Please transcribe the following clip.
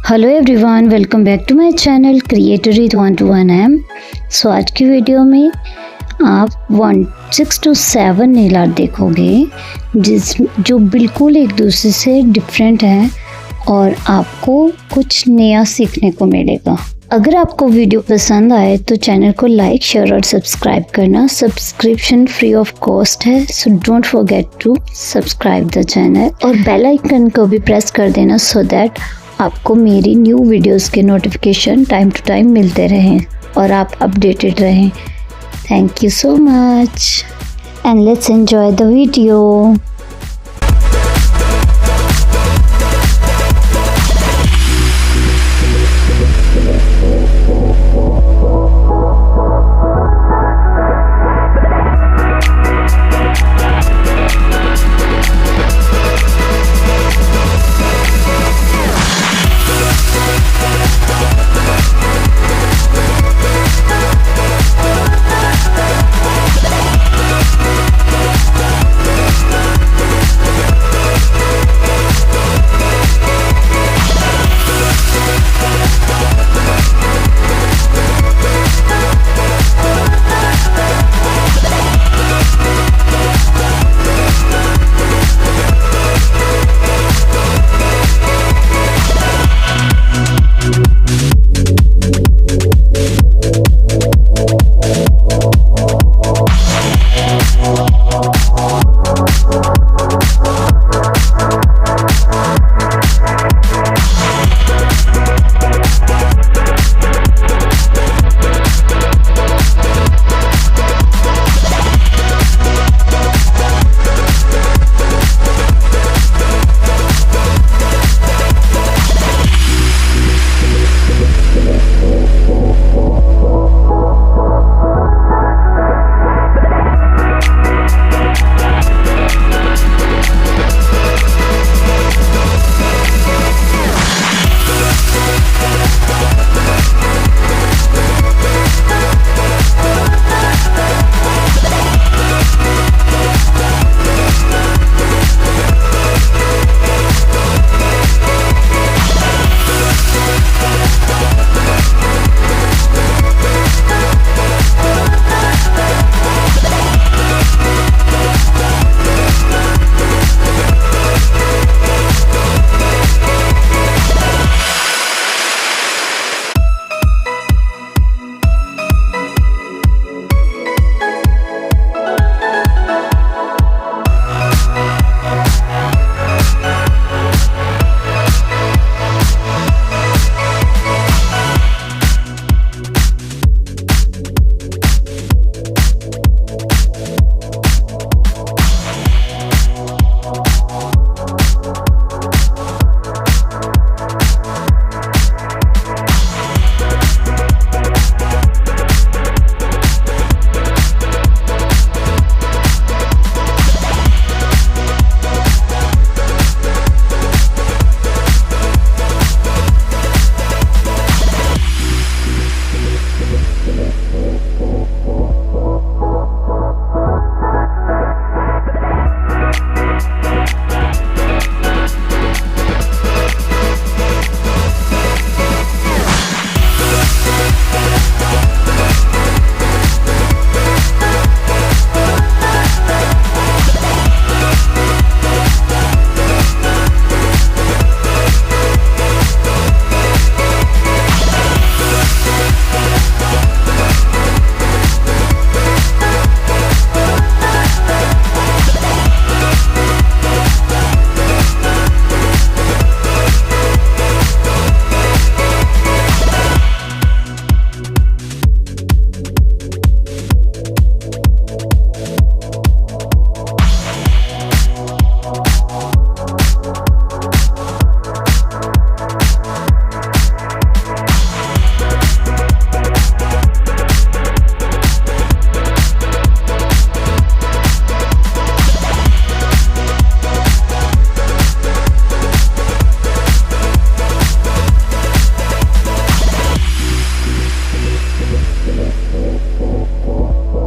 Hello everyone, welcome back to my channel creator with 1 to 1 M. So आज की video में आप 6 to 7 nail art देखोगे जो बिल्कुल एक दूसरे से डिफरेंट हैं और आपको कुछ नया सीखने को मिलेगा। अगर आपको वीडियो पसंद आए तो चैनल को लाइक, शेयर और सब्सक्राइब करना। सब्सक्रिप्शन फ्री ऑफ कॉस्ट है, so don't forget to subscribe the channel और बेल आइकन को भी प्रेस कर देना सो दैट आपको मेरी न्यू वीडियोस के नोटिफिकेशन टाइम टू टाइम मिलते रहें और आप अपडेटेड रहें। Thank you so much and let's enjoy the video.